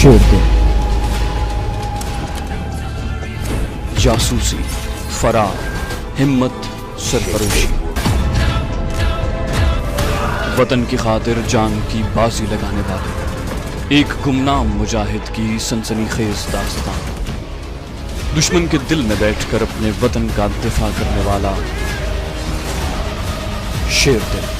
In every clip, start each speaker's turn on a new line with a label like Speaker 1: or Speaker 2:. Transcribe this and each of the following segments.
Speaker 1: शेर दिल, जासूसी, फरार, हिम्मत, सरफरोशी, वतन की खातिर जान की बाजी लगाने वाले एक गुमनाम मुजाहिद की सनसनीखेज दास्तान। दुश्मन के दिल में बैठकर अपने वतन का दिफा करने वाला शेर दिल।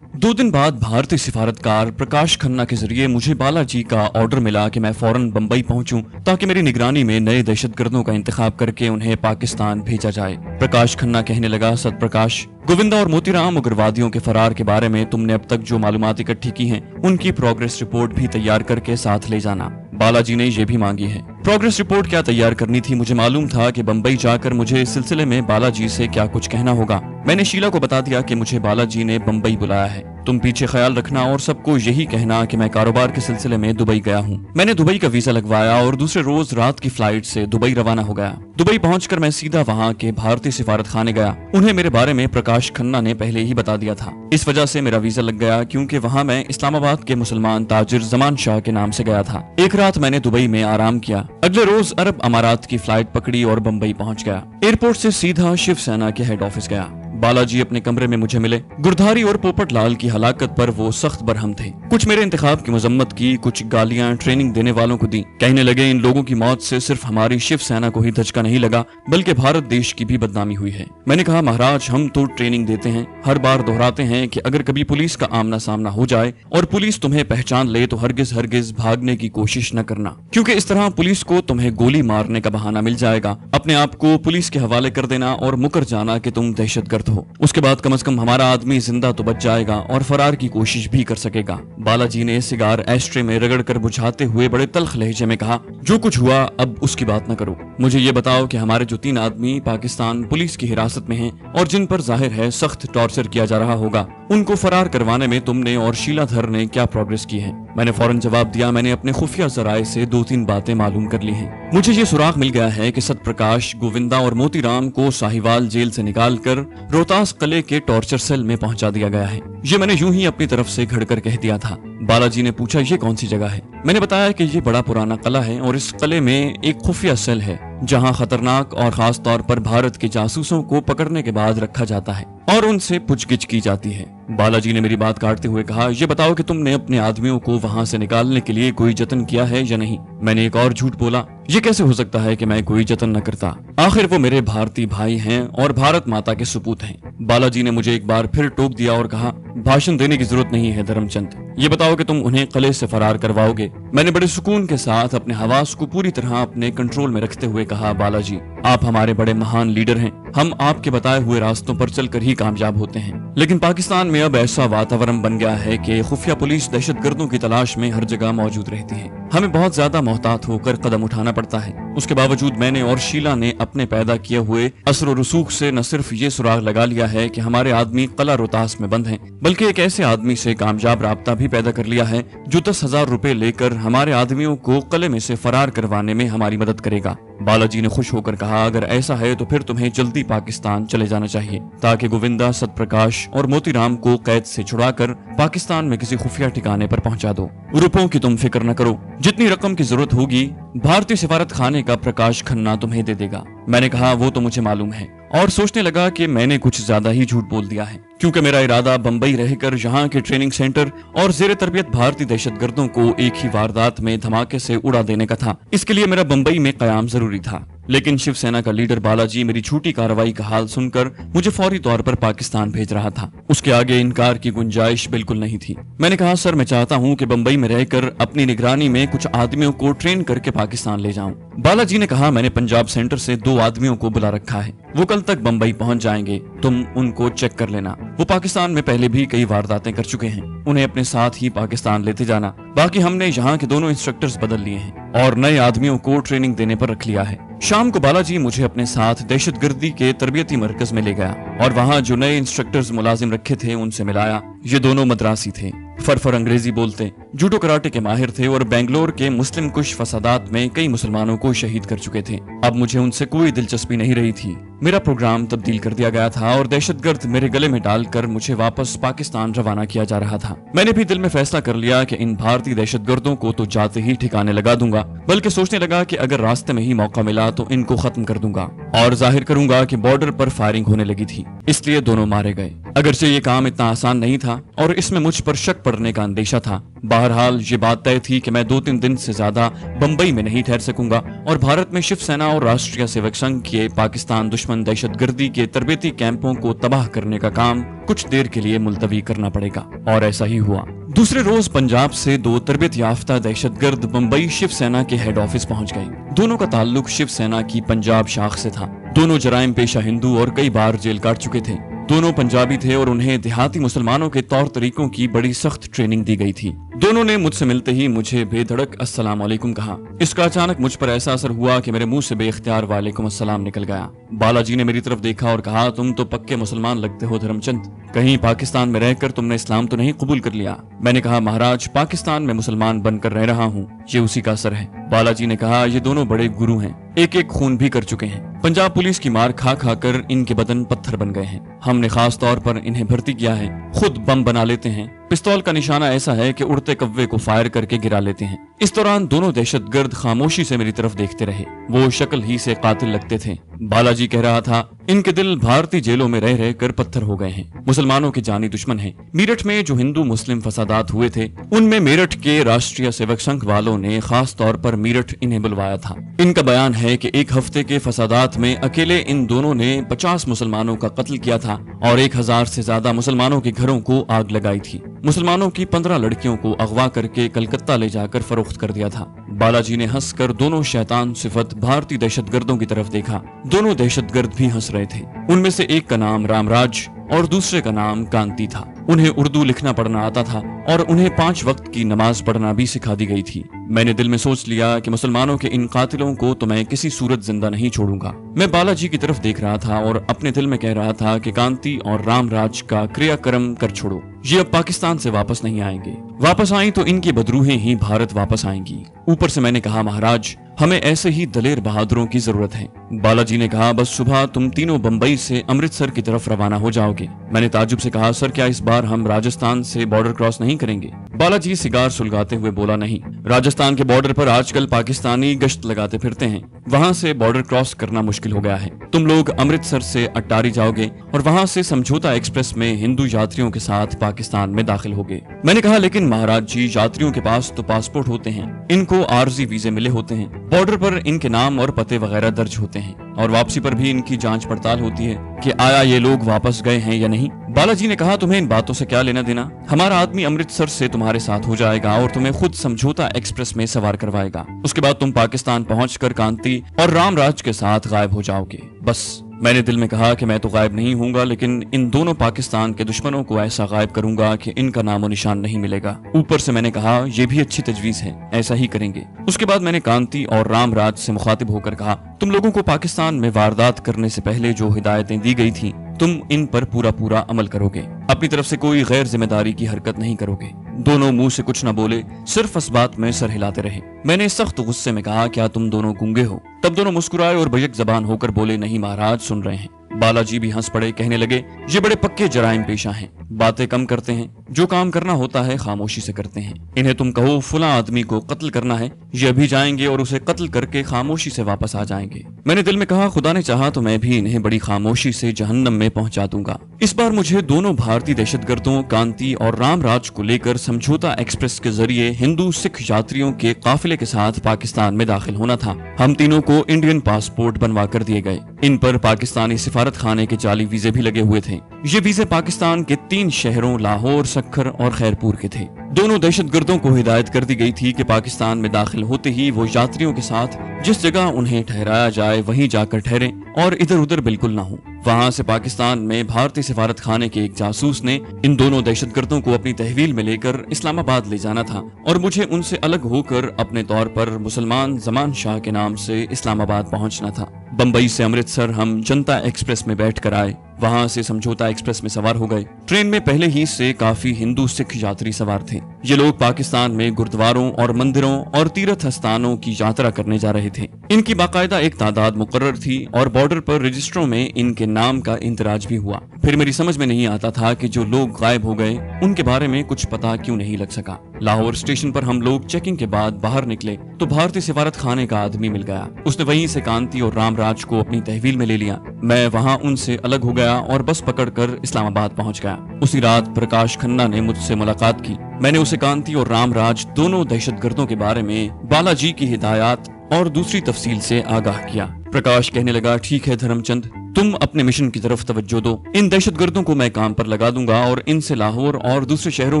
Speaker 1: दो दिन बाद भारतीय सिफारतकार प्रकाश खन्ना के जरिए मुझे बालाजी का ऑर्डर मिला कि मैं फौरन बंबई पहुंचूं ताकि मेरी निगरानी में नए दहशतगर्दों का इंतखाब करके उन्हें पाकिस्तान भेजा जाए। प्रकाश खन्ना कहने लगा, सतप्रकाश, गोविंदा और मोतीराम उग्रवादियों के फरार के बारे में तुमने अब तक जो मालूमात इकट्ठी की हैं, उनकी प्रोग्रेस रिपोर्ट भी तैयार करके साथ ले जाना। बालाजी ने ये भी मांगी है। प्रोग्रेस रिपोर्ट क्या तैयार करनी थी? मुझे मालूम था कि बंबई जाकर मुझे इस सिलसिले में बालाजी से क्या कुछ कहना होगा। मैंने शीला को बता दिया कि मुझे बालाजी ने बंबई बुलाया है। तुम पीछे ख्याल रखना और सबको यही कहना कि मैं कारोबार के सिलसिले में दुबई गया हूँ। मैंने दुबई का वीजा लगवाया और दूसरे रोज रात की फ्लाइट से दुबई रवाना हो गया। दुबई पहुंचकर मैं सीधा वहाँ के भारतीय सिफारत खाने गया। उन्हें मेरे बारे में प्रकाश खन्ना ने पहले ही बता दिया था। इस वजह से मेरा वीजा लग गया क्योंकि वहाँ मैं इस्लामाबाद के मुसलमान ताजिर जमान शाह के नाम से गया था। एक रात मैंने दुबई में आराम किया। अगले रोज अरब अमारात की फ्लाइट पकड़ी और बंबई पहुंच गया। एयरपोर्ट से सीधा शिवसेना के हेड ऑफिस गया। बालाजी अपने कमरे में मुझे मिले। गुरधारी और पोपट लाल की हलाकत पर वो सख्त बरहम थे। कुछ मेरे इंतखाब की मजम्मत की, कुछ गालियां ट्रेनिंग देने वालों को दी। कहने लगे, इन लोगों की मौत से सिर्फ हमारी शिवसेना को ही धचका नहीं लगा बल्कि भारत देश की भी बदनामी हुई है। मैंने कहा, महाराज, हम तो ट्रेनिंग देते हैं, हर बार दोहराते हैं कि अगर कभी पुलिस का आमना सामना हो जाए और पुलिस तुम्हें पहचान ले तो हरगिज हरगिज भागने की कोशिश न करना, क्योंकि इस तरह पुलिस को तुम्हें गोली मारने का बहाना मिल जाएगा। अपने आप को पुलिस के हवाले कर देना और मुकर जाना कि तुम दहशतगर्द हो। उसके बाद कम से कम हमारा आदमी जिंदा तो बच जाएगा और फरार की कोशिश भी कर सकेगा। बालाजी ने सिगार एस्ट्रे में रगड़ कर बुझाते हुए बड़े तल्ख लहजे में कहा, जो कुछ हुआ अब उसकी बात न करो। मुझे ये बताओ कि हमारे जो 3 आदमी पाकिस्तान पुलिस की हिरासत में हैं और जिन पर जाहिर है सख्त टॉर्चर किया जा रहा होगा, उनको फरार करवाने में तुमने और शीलाधर ने क्या प्रोग्रेस की है? मैंने फौरन जवाब दिया, मैंने अपने खुफिया जराए से 2-3 बातें मालूम कर ली हैं। मुझे ये सुराग मिल गया है कि सतप्रकाश, गोविंदा और मोतीराम को साहिवाल जेल से निकालकर रोहतास किले के टॉर्चर सेल में पहुंचा दिया गया है। ये मैंने यूं ही अपनी तरफ से घड़कर कह दिया था। बालाजी ने पूछा, ये कौन सी जगह है? मैंने बताया कि ये बड़ा पुराना किला है और इस किले में एक खुफिया सेल है जहां खतरनाक और खास तौर पर भारत के जासूसों को पकड़ने के बाद रखा जाता है और उनसे पूछगिछ की जाती है। बालाजी ने मेरी बात काटते हुए कहा, ये बताओ कि तुमने अपने आदमियों को वहां से निकालने के लिए कोई जतन किया है या नहीं? मैंने एक और झूठ बोला, ये कैसे हो सकता है कि मैं कोई जतन न करता? आखिर वो मेरे भारतीय भाई हैं और भारत माता के सुपूत हैं। बालाजी ने मुझे एक बार फिर टोक दिया और कहा, भाषण देने की जरूरत नहीं है धर्मचंद, ये बताओ कि तुम उन्हें किले से फरार करवाओगे? मैंने बड़े सुकून के साथ अपने हवास को पूरी तरह अपने कंट्रोल में रखते हुए कहा, बालाजी, आप हमारे बड़े महान लीडर हैं, हम आपके बताए हुए रास्तों पर चलकर ही कामयाब होते हैं। लेकिन पाकिस्तान में अब ऐसा वातावरण बन गया है कि खुफिया पुलिस दहशतगर्दों की तलाश में हर जगह मौजूद रहती है। हमें बहुत ज्यादा मोहतात होकर कदम उठाना पड़ता है। उसके बावजूद मैंने और शीला ने अपने पैदा किए हुए असर और रसूख से न सिर्फ ये सुराग लगा लिया है कि हमारे आदमी किला रोहतास में बंद हैं, बल्कि एक ऐसे आदमी से कामयाब राब्ता भी पैदा कर लिया है जो 10,000 रुपए लेकर हमारे आदमियों को किले में से फरार करवाने में हमारी मदद करेगा। बालाजी ने खुश होकर कहा, अगर ऐसा है तो फिर तुम्हें जल्दी पाकिस्तान चले जाना चाहिए ताकि गोविंदा, सतप्रकाश और मोतीराम को कैद से छुड़ाकर पाकिस्तान में किसी खुफिया ठिकाने पर पहुंचा दो। रुपयों की तुम फिक्र न करो, जितनी रकम की जरूरत होगी भारतीय सिफारत खाने का प्रकाश खन्ना तुम्हें दे देगा। मैंने कहा, वो तो मुझे मालूम है, और सोचने लगा कि मैंने कुछ ज्यादा ही झूठ बोल दिया है, क्योंकि मेरा इरादा बंबई रहकर यहाँ के ट्रेनिंग सेंटर और जेर तरबियत भारतीय दहशतगर्दों को एक ही वारदात में धमाके से उड़ा देने का था। इसके लिए मेरा बंबई में कयाम जरूरी था। लेकिन शिवसेना का लीडर बालाजी मेरी झूठी कार्रवाई का हाल सुनकर मुझे फौरी तौर पर पाकिस्तान भेज रहा था। उसके आगे इनकार की गुंजाइश बिल्कुल नहीं थी। मैंने कहा, सर, मैं चाहता हूँ कि बंबई में रहकर अपनी निगरानी में कुछ आदमियों को ट्रेन करके पाकिस्तान ले जाऊं। बालाजी ने कहा, मैंने पंजाब सेंटर से 2 आदमियों को बुला रखा है, वो कल तक बंबई पहुंच जाएंगे, तुम उनको चेक कर लेना। वो पाकिस्तान में पहले भी कई वारदातें कर चुके हैं, उन्हें अपने साथ ही पाकिस्तान लेते जाना। बाकी हमने यहाँ के दोनों इंस्ट्रक्टर्स बदल लिए हैं और नए आदमियों को ट्रेनिंग देने पर रख लिया है। शाम को बालाजी मुझे अपने साथ दहशतगर्दी के तरबियती मरकज में ले गया और वहाँ जो नए इंस्ट्रक्टर्स मुलाजिम रखे थे उनसे मिलाया। ये दोनों मद्रासी थे, फरफर अंग्रेजी बोलते, जूडो कराटे के माहिर थे और बेंगलोर के मुस्लिम कुश फसादात में कई मुसलमानों को शहीद कर चुके थे। अब मुझे उनसे कोई दिलचस्पी नहीं रही थी। मेरा प्रोग्राम तब्दील कर दिया गया था और दहशतगर्द मेरे गले में डालकर मुझे वापस पाकिस्तान रवाना किया जा रहा था। मैंने भी दिल में फैसला कर लिया कि इन भारतीय दहशतगर्दों को तो जाते ही ठिकाने लगा दूंगा, बल्कि सोचने लगा कि अगर रास्ते में ही मौका मिला तो इनको खत्म कर दूंगा और जाहिर करूंगा कि बॉर्डर पर फायरिंग होने लगी थी, इसलिए दोनों मारे गए। अगरचे ये काम इतना आसान नहीं था और इसमें मुझ पर शक पड़ने का अंदेशा था। बहरहाल ये बात तय थी कि मैं 2-3 दिन से ज्यादा बंबई में नहीं ठहर सकूंगा और भारत में शिवसेना और राष्ट्रीय सेवक संघ के पाकिस्तान दुश्मन दहशतगर्दी के तरबेती कैंपों को तबाह करने का काम कुछ देर के लिए मुलतवी करना पड़ेगा, और ऐसा ही हुआ। दूसरे रोज पंजाब से 2 तरबियत याफ्ता दहशतगर्द बंबई शिवसेना के हेड ऑफिस पहुंच गए। दोनों का ताल्लुक शिवसेना की पंजाब शाख से था। दोनों जराइम पेशा हिंदू और कई बार जेल काट चुके थे। दोनों पंजाबी थे और उन्हें देहाती मुसलमानों के तौर तरीकों की बड़ी सख्त ट्रेनिंग दी गई थी। दोनों ने मुझसे मिलते ही मुझे बेधड़क अस्सलाम वालेकुम कहा। इसका अचानक मुझ पर ऐसा असर हुआ कि मेरे मुंह से बेइख्तियार वालेकुम अस्सलाम निकल गया। बालाजी ने मेरी तरफ देखा और कहा, तुम तो पक्के मुसलमान लगते हो धर्मचंद, कहीं पाकिस्तान में रहकर तुमने इस्लाम तो नहीं कबूल कर लिया? मैंने कहा, महाराज पाकिस्तान में मुसलमान बनकर रह रहा हूँ, ये उसी का असर है। बालाजी ने कहा, ये दोनों बड़े गुरु हैं, एक एक खून भी कर चुके हैं। पंजाब पुलिस की मार खा खा कर इनके बदन पत्थर बन गए हैं। हमने खास तौर पर इन्हें भर्ती किया है, खुद बम बना लेते हैं। पिस्तौल का निशाना ऐसा है कि उड़ते कव्वे को फायर करके गिरा लेते हैं। इस दौरान दोनों दहशतगर्द खामोशी से मेरी तरफ देखते रहे। वो शक्ल ही से कातिल लगते थे। बालाजी कह रहा था, इनके दिल भारतीय जेलों में रह रह कर पत्थर हो गए हैं, मुसलमानों के जानी दुश्मन हैं। मेरठ में जो हिंदू मुस्लिम फसादात हुए थे, उनमें मेरठ के राष्ट्रीय सेवक संघ वालों ने खास तौर पर मेरठ इन्हें बुलवाया था। इनका बयान है कि एक हफ्ते के फसादात में अकेले इन दोनों ने 50 मुसलमानों का कत्ल किया था और 1000 से ज्यादा मुसलमानों के घरों को आग लगाई थी। मुसलमानों की 15 लड़कियों को अगवा करके कलकत्ता ले जाकर फरोख्त कर दिया था। बालाजी ने हंसकर दोनों शैतान सिफत भारतीय दहशतगर्दों की तरफ देखा। दोनों दहशतगर्द भी हंस रहे थे। उनमें से एक का नाम रामराज और दूसरे का नाम कांति था। उन्हें उर्दू लिखना पढ़ना आता था और उन्हें 5 वक्त की नमाज पढ़ना भी सिखा दी गई थी। मैंने दिल में सोच लिया कि मुसलमानों के इन कातिलों को तो मैं किसी सूरत जिंदा नहीं छोड़ूंगा। मैं बालाजी की तरफ देख रहा था और अपने दिल में कह रहा था कि कांति और रामराज का क्रियाक्रम कर छोड़ो, ये अब पाकिस्तान से वापस नहीं आएंगे। वापस आई तो इनकी बदरूहें ही भारत वापस आएंगी। ऊपर से मैंने कहा, महाराज हमें ऐसे ही दलेर बहादुरों की जरूरत है। बालाजी ने कहा, बस सुबह तुम तीनों बंबई से अमृतसर की तरफ रवाना हो जाओगे। मैंने ताजुब से कहा, सर क्या इस बार हम राजस्थान से बॉर्डर क्रॉस नहीं करेंगे? बालाजी सिगार सुलगाते हुए बोला, नहीं, राजस्थान के बॉर्डर पर आजकल पाकिस्तानी गश्त लगाते फिरते हैं, वहाँ से बॉर्डर क्रॉस करना मुश्किल हो गया है। तुम लोग अमृतसर से अट्टारी जाओगे और वहाँ से समझौता एक्सप्रेस में हिंदू यात्रियों के साथ पाकिस्तान में दाखिल होगे। मैंने कहा, लेकिन महाराज जी यात्रियों के पास तो पासपोर्ट होते हैं, इनको आरजी वीजे मिले होते हैं, बॉर्डर पर इनके नाम और पते वगैरह दर्ज होते हैं और वापसी पर भी इनकी जांच पड़ताल होती है कि आया ये लोग वापस गए हैं या नहीं। बालाजी ने कहा, तुम्हें इन बातों से क्या लेना देना? हमारा आदमी अमृतसर से तुम्हारे साथ हो जाएगा और तुम्हें खुद समझौता एक्सप्रेस में सवार करवाएगा। उसके बाद तुम पाकिस्तान पहुंचकर कांति और रामराज के साथ गायब हो जाओगे। बस मैंने दिल में कहा कि मैं तो गायब नहीं होऊंगा, लेकिन इन दोनों पाकिस्तान के दुश्मनों को ऐसा गायब करूंगा कि इनका नामो निशान नहीं मिलेगा। ऊपर से मैंने कहा, यह भी अच्छी तजवीज है, ऐसा ही करेंगे। उसके बाद मैंने कांति और रामराज से मुखातिब होकर कहा, तुम लोगों को पाकिस्तान में वारदात करने से पहले जो हिदायतें दी गई थी, तुम इन पर पूरा पूरा अमल करोगे, अपनी तरफ से कोई गैर जिम्मेदारी की हरकत नहीं करोगे। दोनों मुंह से कुछ न बोले, सिर्फ इस बात में सर हिलाते रहे। मैंने सख्त गुस्से में कहा, क्या तुम दोनों गूंगे हो? तब दोनों मुस्कुराए और बैक जबान होकर बोले, नहीं महाराज, सुन रहे हैं। बालाजी भी हंस पड़े, कहने लगे, ये बड़े पक्के जराइम पेशा हैं, बातें कम करते हैं, जो काम करना होता है खामोशी से करते हैं। इन्हें तुम कहो फुला आदमी को कत्ल करना है, ये अभी जाएंगे और उसे कत्ल करके खामोशी से वापस आ जाएंगे। मैंने दिल में कहा, खुदा ने चाहा तो मैं भी इन्हें बड़ी खामोशी से जहन्नम में पहुंचा दूंगा। इस बार मुझे दोनों भारतीय दहशतगर्दों कांति और रामराज को लेकर समझौता एक्सप्रेस के जरिए हिंदू सिख यात्रियों के काफिले के साथ पाकिस्तान में दाखिल होना था। हम तीनों को इंडियन पासपोर्ट बनवा कर दिए गए। इन पर पाकिस्तानी सिफारत खाने के जाली वीजे भी लगे हुए थे। ये वीजे पाकिस्तान के 3 शहरों लाहौर, सक्खर और खैरपुर के थे। दोनों दहशतगर्दों को हिदायत कर दी गई थी कि पाकिस्तान में दाखिल होते ही वो यात्रियों के साथ जिस जगह उन्हें ठहराया जाए वहीं जाकर ठहरें और इधर उधर बिल्कुल ना हो। वहां से पाकिस्तान में भारतीय सिफारत खाने के एक जासूस ने इन दोनों दहशतगर्दों को अपनी तहवील में लेकर इस्लामाबाद ले जाना था और मुझे उनसे अलग होकर अपने तौर पर मुसलमान जमान शाह के नाम से इस्लामाबाद पहुंचना था। बंबई से अमृतसर हम जनता एक्सप्रेस में बैठ कर आए। वहां से समझौता एक्सप्रेस में सवार हो गए। ट्रेन में पहले ही से काफी हिंदू सिख यात्री सवार थे। یہ لوگ پاکستان میں گردواروں اور مندروں اور تیرتھ استانوں کی یاترا کرنے جا رہے تھے۔ ان کی باقاعدہ ایک تعداد مقرر تھی اور بارڈر پر رجسٹروں میں ان کے نام کا اندراج بھی ہوا۔ پھر میری سمجھ میں نہیں آتا تھا کہ جو لوگ غائب ہو گئے ان کے بارے میں کچھ پتا کیوں نہیں لگ سکا۔ لاہور اسٹیشن پر ہم لوگ چیکنگ کے بعد باہر نکلے تو بھارتی سفارت خانے کا آدمی مل گیا۔ اس نے وہیں سے کانتی اور رام راج کو اپنی تحویل میں لے لیا۔ میں وہاں ان سے الگ ہو گیا اور بس پکڑ کر اسلام آباد پہنچ گیا۔ اسی رات پرکاش کھنہ نے مجھ سے ملاقات کی۔ میں نے اسے کانتی اور رام راج دونوں دہشت گردوں کے بارے میں بالا جی کی ہدایات اور دوسری تفصیل سے آگاہ کیا۔ پرکاش کہنے لگا، ٹھیک ہے دھرم چند، تم اپنے مشن کی طرف توجہ دو۔ ان دہشت گردوں کو میں کام پر لگا دوں گا اور ان سے لاہور اور دوسرے شہروں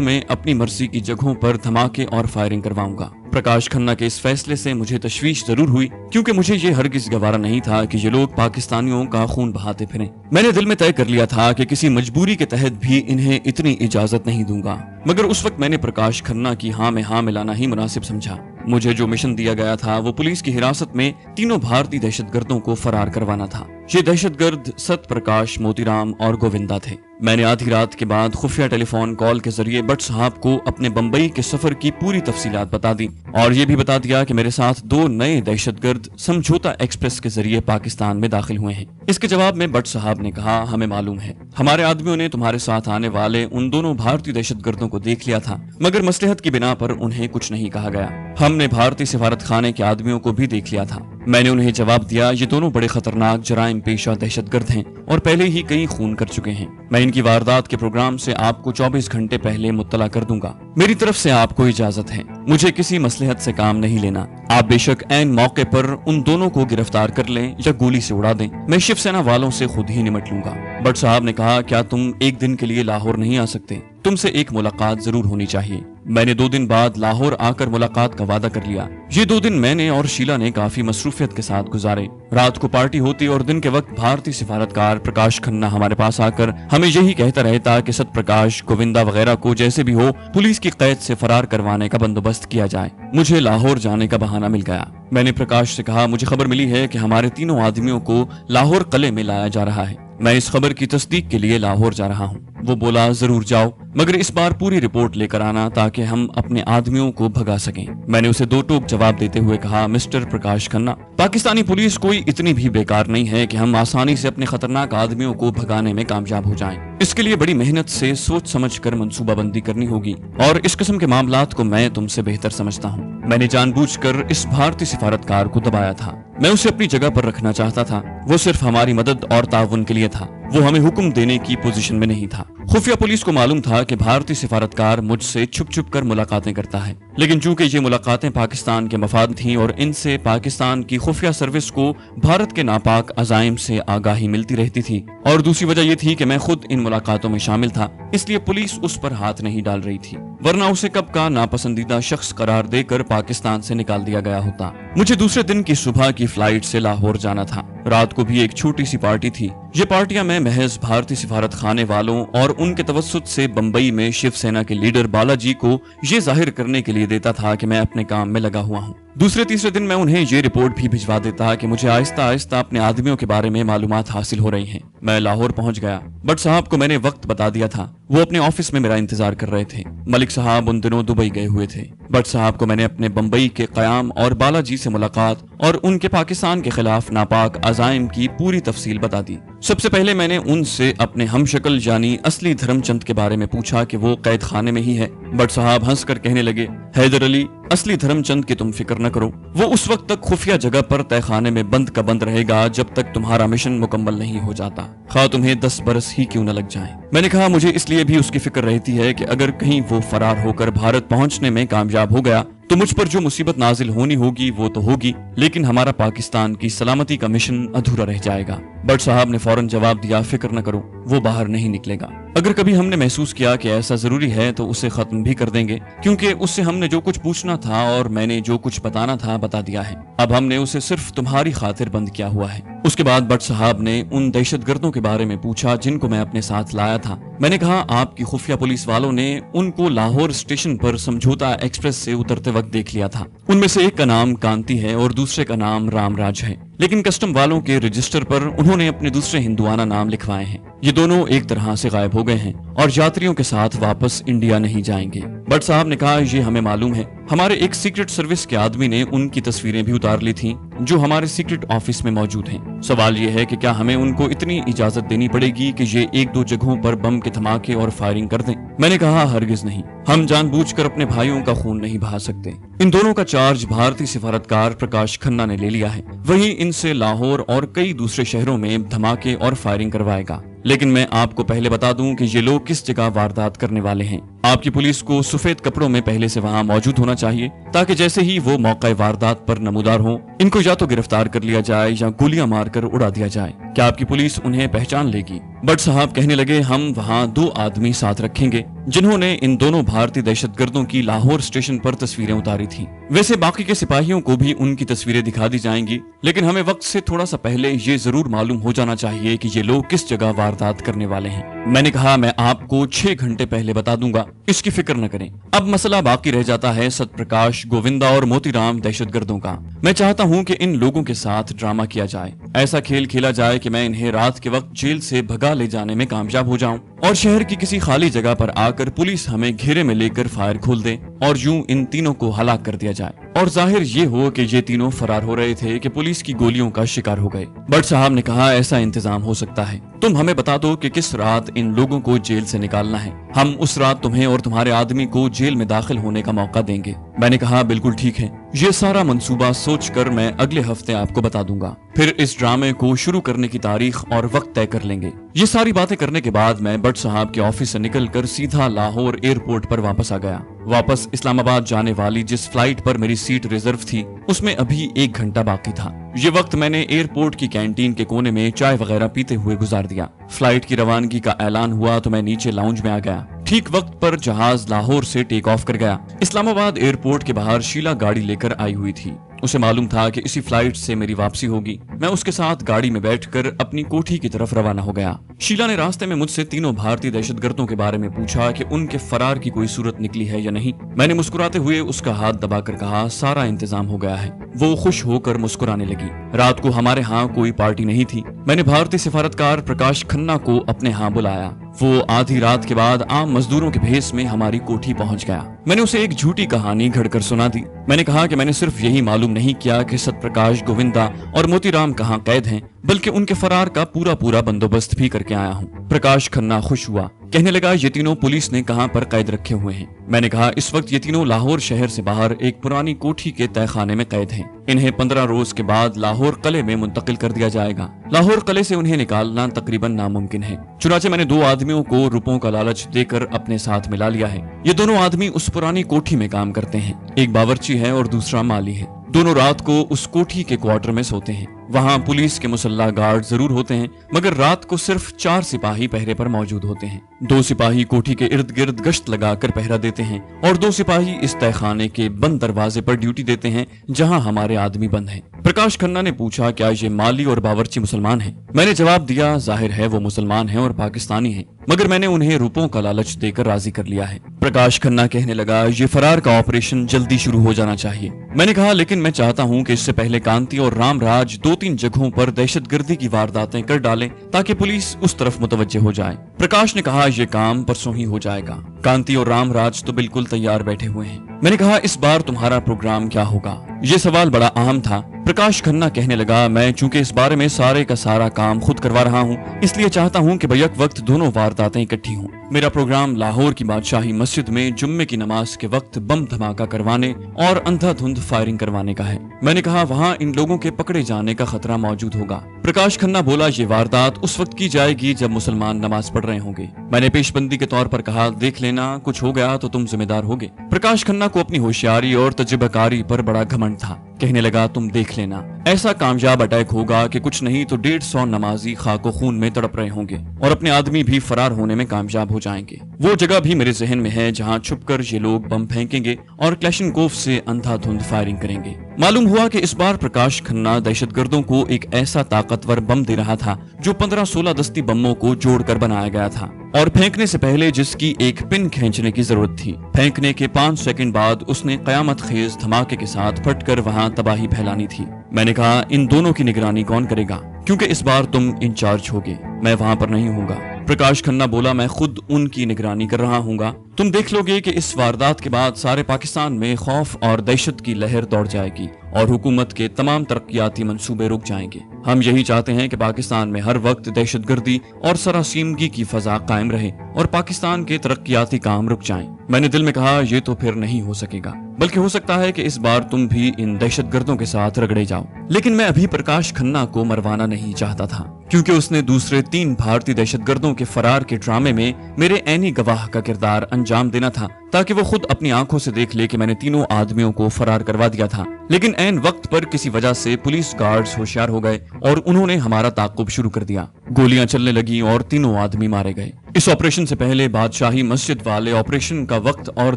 Speaker 1: میں اپنی مرضی کی جگہوں پر دھماکے اور فائرنگ کرواؤں گا۔ پرکاش کھنہ کے اس فیصلے سے مجھے تشویش ضرور ہوئی، کیونکہ مجھے یہ ہرگز گوارا نہیں تھا کہ یہ لوگ پاکستانیوں کا خون بہاتے پھریں۔ میں نے دل میں طے کر لیا تھا کہ کسی مجبوری کے تحت بھی انہیں اتنی اجازت نہیں دوں گا، مگر اس وقت میں نے پرکاش کھنہ کی ہاں میں ہاں ملانا ہی مناسب سمجھا۔ مجھے جو مشن دیا گیا تھا وہ پولیس کی حراست میں تینوں بھارتی دہشت گردوں کو فرار کروانا تھا۔ یہ دہشت گرد ست پرکاش، موتی رام اور گووندا تھے۔ میں نے آدھی رات کے بعد خفیہ ٹیلی فون کال کے ذریعے بٹ صاحب کو اپنے بمبئی کے سفر کی پوری تفصیلات بتا دی اور یہ بھی بتا دیا کہ میرے ساتھ 2 نئے دہشت گرد سمجھوتا ایکسپریس کے ذریعے پاکستان میں داخل ہوئے ہیں۔ اس کے جواب میں بٹ صاحب نے کہا، ہمیں معلوم ہے، ہمارے آدمیوں نے تمہارے ساتھ آنے والے ان دونوں بھارتی دہشت گردوں کو دیکھ لیا تھا، مگر مصلحت کی بنا پر انہیں کچھ نہیں کہا گیا۔ ہم نے بھارتی سفارت خانے کے آدمیوں کو بھی دیکھ لیا تھا۔ میں نے انہیں جواب دیا، یہ دونوں بڑے خطرناک جرائم پیشہ دہشت گرد ہیں اور پہلے ہی کئی خون کر چکے ہیں۔ میں ان کی واردات کے پروگرام سے آپ کو 24 گھنٹے پہلے مطلع کر دوں گا۔ میری طرف سے آپ کو اجازت ہے، مجھے کسی مصلحت سے کام نہیں لینا۔ آپ بے شک عین موقع پر ان دونوں کو گرفتار کر لیں یا گولی سے اڑا دیں، میں شیو سینا والوں سے خود ہی نمٹ لوں گا۔ بٹ صاحب نے کہا، کیا تم ایک دن کے لیے لاہور نہیں آ سکتے؟ تم سے ایک ملاقات ضرور ہونی چاہیے۔ میں نے 2 دن بعد لاہور آ کر ملاقات کا وعدہ کر لیا۔ یہ 2 دن میں نے اور شیلا نے کافی مصروفیت کے ساتھ گزارے۔ رات کو پارٹی ہوتی اور دن کے وقت بھارتی سفارتکار پرکاش کھنہ ہمارے پاس آ کر ہمیں یہی کہتا رہتا کہ ست پرکاش، گووندا وغیرہ کو جیسے بھی ہو پولیس کی قید سے فرار کروانے کا بندوبست کیا جائے۔ مجھے لاہور جانے کا بہانہ مل گیا۔ میں نے پرکاش سے کہا، مجھے خبر ملی ہے کہ ہمارے تینوں آدمیوں کو لاہور قلعے میں لایا جا رہا ہے۔ میں اس خبر کی تصدیق کے لیے لاہور جا رہا ہوں۔ وہ بولا، ضرور جاؤ، مگر اس بار پوری رپورٹ لے کر آنا تاکہ ہم اپنے آدمیوں کو بھگا سکیں۔ میں نے اسے 2 ٹوک جواب دیتے ہوئے کہا، مسٹر پرکاش کھنہ، پاکستانی پولیس کوئی اتنی بھی بیکار نہیں ہے کہ ہم آسانی سے اپنے خطرناک آدمیوں کو بھگانے میں کامیاب ہو جائیں۔ اس کے لیے بڑی محنت سے سوچ سمجھ کر منصوبہ بندی کرنی ہوگی اور اس قسم کے معاملات کو میں تم سے بہتر سمجھتا ہوں۔ میں نے جان بوجھ کر اس بھارتی سفارتکار کو دبایا تھا۔ میں اسے اپنی جگہ پر رکھنا چاہتا تھا۔ وہ صرف ہماری مدد اور تعاون کے لیے تھا، وہ ہمیں حکم دینے کی پوزیشن میں نہیں تھا۔ خفیہ پولیس کو معلوم تھا کہ بھارتی سفارتکار مجھ سے چھپ چھپ کر ملاقاتیں کرتا ہے، لیکن چونکہ یہ ملاقاتیں پاکستان کے مفاد تھیں اور ان سے پاکستان کی خفیہ سروس کو بھارت کے ناپاک عزائم سے آگاہی ملتی رہتی تھی، اور دوسری وجہ یہ تھی کہ میں خود ان ملاقاتوں میں شامل تھا، اس لیے پولیس اس پر ہاتھ نہیں ڈال رہی تھی، ورنہ اسے کب کا ناپسندیدہ شخص قرار دے کر پاکستان سے نکال دیا گیا ہوتا۔ مجھے دوسرے دن کی صبح کی فلائٹ سے لاہور جانا تھا۔ رات کو بھی ایک چھوٹی سی پارٹی تھی۔ یہ پارٹیاں میں محض بھارتی سفارت خانے والوں اور ان کے توسط سے بمبئی میں شیو سینا کے لیڈر بالا جی کو یہ ظاہر کرنے کے لیے دیتا تھا کہ میں اپنے کام میں لگا ہوا ہوں۔ دوسرے تیسرے دن میں انہیں یہ رپورٹ بھی بھجوا دیتا کہ مجھے آہستہ آہستہ اپنے آدمیوں کے بارے میں معلومات حاصل ہو رہی ہیں۔ میں لاہور پہنچ گیا۔ بٹ صاحب کو میں نے وقت بتا دیا تھا، وہ اپنے آفس میں میرا انتظار کر رہے تھے۔ ملک صاحب ان دنوں دبئی گئے ہوئے تھے۔ بٹ صاحب کو میں نے اپنے بمبئی کے قیام اور بالا جی سے ملاقات اور ان کے پاکستان کے خلاف ناپاک عزائم کی پوری تفصیل بتا دی۔ سب سے پہلے میں نے ان سے اپنے ہم شکل یعنی اصلی دھرم چند کے بارے میں پوچھا کہ وہ قید خانے میں ہی ہے۔ بٹ صاحب ہنس کر کہنے لگے، حیدر علی، اصلی دھرم چند کی تم فکر نہ کرو، وہ اس وقت تک خفیہ جگہ پر تہ خانے میں بند کا بند رہے گا جب تک تمہارا مشن مکمل نہیں ہو جاتا، خواہ تمہیں 10 برس ہی کیوں نہ لگ جائیں۔ میں نے کہا، مجھے اس لیے بھی اس کی فکر رہتی ہے کہ اگر کہیں وہ فرار ہو کر بھارت پہنچنے میں کامیاب ہو گیا تو مجھ پر جو مصیبت نازل ہونی ہوگی وہ تو ہوگی، لیکن ہمارا پاکستان کی سلامتی کا مشن ادھورا رہ جائے گا۔ بٹ صاحب نے فوراً جواب دیا، فکر نہ کرو، وہ باہر نہیں نکلے گا۔ اگر کبھی ہم نے محسوس کیا کہ ایسا ضروری ہے تو اسے ختم بھی کر دیں گے، کیونکہ اس سے ہم نے جو کچھ پوچھنا تھا اور میں نے جو کچھ بتانا تھا بتا دیا ہے۔ اب ہم نے اسے صرف تمہاری خاطر بند کیا ہوا ہے۔ اس کے بعد بٹ صاحب نے ان دہشت گردوں کے بارے میں پوچھا جن کو میں اپنے ساتھ لایا تھا۔ میں نے کہا، آپ کی خفیہ پولیس والوں نے ان کو لاہور اسٹیشن پر سمجھوتا ایکسپریس سے اترتے وقت دیکھ لیا تھا۔ ان میں سے ایک کا نام کانتی ہے اور دوسرے کا نام رام راج ہے۔ लेकिन कस्टम वालों के रजिस्टर पर उन्होंने अपने दूसरे हिंदुआना नाम लिखवाए हैं। ये दोनों एक तरह से गायब हो गए हैं और यात्रियों के साथ वापस इंडिया नहीं जाएंगे। भट्ट साहब ने कहा, ये हमें मालूम है। हमारे एक सीक्रेट सर्विस के आदमी ने उनकी तस्वीरें भी उतार ली थीं, जो हमारे सीक्रेट ऑफिस में मौजूद हैं। सवाल ये है कि क्या हमें उनको इतनी इजाजत देनी पड़ेगी कि ये एक दो जगहों पर बम के धमाके और फायरिंग कर दें? मैंने कहा, हरगिज नहीं। हम जानबूझकर अपने भाइयों का खून नहीं बहा सकते। इन दोनों का चार्ज भारतीय सिफारतकार प्रकाश खन्ना ने ले लिया है। वही इनसे लाहौर और कई दूसरे शहरों में धमाके और फायरिंग करवाएगा। लेकिन मैं आपको पहले बता दूं कि ये लोग किस जगह वारदात करने वाले हैं। आपकी पुलिस को सफेद कपड़ों में पहले से वहां मौजूद होना चाहिए, ताकि जैसे ही वो मौके वारदात पर नमूदार हो, इनको या तो गिरफ्तार कर लिया जाए या गोलियां मारकर उड़ा दिया जाए। क्या आपकी पुलिस उन्हें पहचान लेगी? भट्ट साहब कहने लगे, हम वहाँ 2 आदमी साथ रखेंगे जिन्होंने इन दोनों भारतीय दहशतगर्दों की लाहौर स्टेशन पर तस्वीरें उतारी थी। वैसे बाकी के सिपाहियों को भी उनकी तस्वीरें दिखा दी जाएंगी, लेकिन हमें वक्त से थोड़ा सा पहले ये जरूर मालूम हो जाना चाहिए कि ये लोग किस जगह वारदात करने वाले हैं। मैंने कहा, मैं आपको 6 घंटे पहले बता दूंगा, इसकी फिक्र न करें। अब मसला बाकी रह जाता है सत्यप्रकाश, गोविंदा और मोतीराम दहशतगर्दों का। मैं चाहता हूँ कि इन लोगों के साथ ड्रामा किया जाए, ऐसा खेल खेला जाए कि मैं इन्हें रात के वक्त जेल से भगा ले जाने में कामयाब हो जाऊं और शहर की किसी खाली जगह पर आकर पुलिस हमें घेरे में लेकर फायर खोल दे और यूं इन तीनों को हलाक कर दिया जाए और जाहिर ये हो कि ये तीनों फरार हो रहे थे कि पुलिस की गोलियों का शिकार हो गए। भट्ट साहब ने कहा, ऐसा इंतजाम हो सकता है। तुम हमें बता दो कि किस रात इन लोगों को जेल से निकालना है। हम उस रात तुम्हें और तुम्हारे आदमी को जेल में दाखिल होने का मौका देंगे। मैंने कहा, बिल्कुल ठीक है। ये सारा मंसूबा सोचकर मैं अगले हफ्ते आपको बता दूंगा। फिर इस ड्रामे को शुरू करने की तारीख और वक्त तय कर लेंगे। ये सारी बातें करने के बाद मैं भट्ट साहब के ऑफिस से निकलकर सीधा लाहौर एयरपोर्ट पर वापस आ गया। वापस इस्लामाबाद जाने वाली जिस फ्लाइट पर मेरी सीट रिजर्व थी, उसमें अभी 1 घंटा बाकी था। ये वक्त मैंने एयरपोर्ट की कैंटीन के कोने में चाय वगैरह पीते हुए गुजार दिया। फ्लाइट की रवानगी का ऐलान हुआ तो मैं नीचे लाउंज में आ गया। ठीक वक्त पर जहाज लाहौर से टेक ऑफ कर गया। इस्लामाबाद एयरपोर्ट के बाहर शीला गाड़ी लेकर आई हुई थी। उसे मालूम था कि इसी फ्लाइट से मेरी वापसी होगी। मैं उसके साथ गाड़ी में बैठकर अपनी कोठी की तरफ रवाना हो गया। शीला ने रास्ते में मुझसे तीनों भारतीय दहशतगर्दों के बारे में पूछा कि उनके फरार की कोई सूरत निकली है या नहीं। मैंने मुस्कुराते हुए उसका हाथ दबाकर कहा, सारा इंतजाम हो गया है। वो खुश होकर मुस्कुराने लगी। रात को हमारे यहाँ कोई पार्टी नहीं थी। मैंने भारतीय सिफारतकार प्रकाश खन्ना को अपने यहाँ बुलाया। वो आधी रात के बाद आम मजदूरों के भेस में हमारी कोठी पहुंच गया। मैंने उसे एक झूठी कहानी घड़कर सुना दी। मैंने कहा कि मैंने सिर्फ यही मालूम नहीं किया कि सत्यप्रकाश, गोविंदा और मोतीराम कहाँ कैद हैं, बल्कि उनके फरार का पूरा बंदोबस्त भी करके आया हूँ। प्रकाश खन्ना खुश हुआ, कहने लगा, ये तीनों पुलिस ने कहाँ पर कैद रखे हुए हैं? मैंने कहा, इस वक्त ये तीनों लाहौर शहर से बाहर एक पुरानी कोठी के तहखाने में कैद हैं। इन्हें 15 रोज के बाद लाहौर किले में मुंतकिल कर दिया जाएगा। लाहौर किले से उन्हें निकालना तकरीबन नामुमकिन है। चुनाचे मैंने 2 आदमियों को रुपयों का लालच देकर अपने साथ मिला लिया है। ये दोनों आदमी उस पुरानी कोठी में काम करते हैं। एक बावर्ची है और दूसरा माली है। दोनों रात को उस कोठी के क्वार्टर में सोते हैं। वहाँ पुलिस के मुसल्ला गार्ड जरूर होते हैं, मगर रात को सिर्फ 4 सिपाही पहरे पर मौजूद होते हैं। 2 सिपाही कोठी के इर्द गिर्द गश्त लगाकर पहरा देते हैं और 2 सिपाही इस तहखाने के बंद दरवाजे पर ड्यूटी देते हैं जहाँ हमारे आदमी बंद हैं। प्रकाश खन्ना ने पूछा, क्या ये माली और बावर्ची मुसलमान हैं? मैंने जवाब दिया, जाहिर है वो मुसलमान हैं और पाकिस्तानी हैं, मगर मैंने उन्हें रुपयों का लालच देकर राजी कर लिया है। प्रकाश खन्ना कहने लगा, ये फरार का ऑपरेशन जल्दी शुरू हो जाना चाहिए। मैंने कहा, लेकिन मैं चाहता हूँ कि इससे पहले कांति और रामराज 2-3 जगहों पर दहशतगर्दी की वारदातें कर डालें ताकि पुलिस उस तरफ मुतवज्जे हो जाए। प्रकाश ने कहा, यह काम परसों ही हो जाएगा। कांति और रामराज तो बिल्कुल तैयार बैठे हुए हैं। मैंने कहा, इस बार तुम्हारा प्रोग्राम क्या होगा? ये सवाल बड़ा अहम था। प्रकाश खन्ना कहने लगा, मैं चूंकि इस बारे में सारे का सारा काम खुद करवा रहा हूँ, इसलिए चाहता हूँ कि बैक वक्त दोनों वारदातें इकट्ठी हों। मेरा प्रोग्राम लाहौर की बादशाही मस्जिद में जुम्मे की नमाज के वक्त बम धमाका करवाने और अंधाधुंध फायरिंग करवाने का है। मैंने कहा, वहाँ इन लोगों के पकड़े जाने का खतरा मौजूद होगा। प्रकाश खन्ना बोला, ये वारदात उस वक्त की जाएगी जब मुसलमान नमाज पढ़ रहे होंगे। मैंने पेशबंदी के तौर पर कहा, देख लेना, कुछ हो गया तो तुम जिम्मेदार होगे। प्रकाश खन्ना को अपनी होशियारी और तजुर्बेकारी पर बड़ा घमंड था। कहने लगा, तुम देख लेना, ऐसा कामयाब अटैक होगा कि कुछ नहीं तो 150 नमाजी खाको खून में तड़प रहे होंगे और अपने आदमी भी फरार होने में कामयाब हो जाएंगे। वो जगह भी मेरे जहन में है जहाँ छुपकर ये लोग बम फेंकेंगे और क्लैशनकोफ से अंधाधुंध फायरिंग करेंगे। मालूम हुआ कि इस बार प्रकाश खन्ना दहशतगर्दों को एक ऐसा ताकतवर बम दे रहा था जो 15-16 दस्ती बमों को जोड़कर बनाया गया था और फेंकने से पहले जिसकी एक पिन खींचने की जरूरत थी। फेंकने के 5 सेकंड बाद उसने कयामत खेज धमाके के साथ फटकर वहां तबाही फैलानी थी। मैंने कहा, इन दोनों की निगरानी कौन करेगा, क्योंकि इस बार तुम इंचार्ज होगे, मैं वहां पर नहीं हूँगा। प्रकाश खन्ना बोला, मैं खुद उनकी निगरानी कर रहा हूँगा। तुम देख लोगे कि इस वारदात के बाद सारे पाकिस्तान में खौफ और दहशत की लहर दौड़ जाएगी और हुकूमत के तमाम तरक्याती मंसूबे रुक जाएंगे। हम यही चाहते हैं कि पाकिस्तान में हर वक्त दहशतगर्दी और सरासीमगी की फजा कायम रहे और पाकिस्तान के तरक्याती काम रुक जाएं। मैंने दिल में कहा, ये तो फिर नहीं हो सकेगा, बल्कि हो सकता है कि इस बार तुम भी इन दहशतगर्दों के साथ रगड़े जाओ। लेकिन मैं अभी प्रकाश खन्ना को मरवाना नहीं चाहता था, क्योंकि उसने दूसरे 3 भारतीय दहशतगर्दों के फरार के ड्रामे में मेरे ऐनी गवाह का किरदार अंजाम देना था, ताकि वो खुद अपनी आंखों से देख ले कि मैंने तीनों आदमियों को फरार करवा दिया था। लेकिन ऐन वक्त पर किसी वजह से पुलिस गार्ड्स होशियार हो गए और उन्होंने हमारा ताक़ुब शुरू कर दिया। गोलियां चलने लगी और तीनों आदमी मारे गए। इस ऑपरेशन से पहले बादशाही मस्जिद वाले ऑपरेशन का वक्त और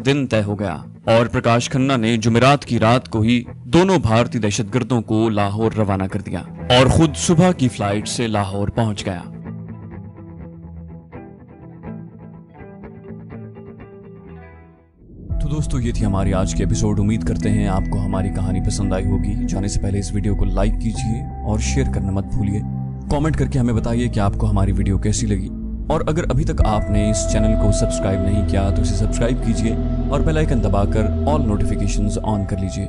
Speaker 1: दिन तय हो गया और प्रकाश खन्ना ने जुमेरात की रात को ही दोनों भारतीय दहशतगर्दों को लाहौर रवाना कर दिया और खुद सुबह की फ्लाइट से लाहौर पहुंच गया। तो दोस्तों, ये थी हमारी आज की एपिसोड। उम्मीद करते हैं आपको हमारी कहानी पसंद आई होगी। जाने से पहले इस वीडियो को लाइक कीजिए और शेयर करना मत भूलिए। कमेंट करके हमें बताइए कि आपको हमारी वीडियो कैसी लगी, और अगर अभी तक आपने इस चैनल को सब्सक्राइब नहीं किया तो इसे सब्सक्राइब कीजिए और बेल आइकन दबाकर ऑल नोटिफिकेशंस ऑन कर लीजिए।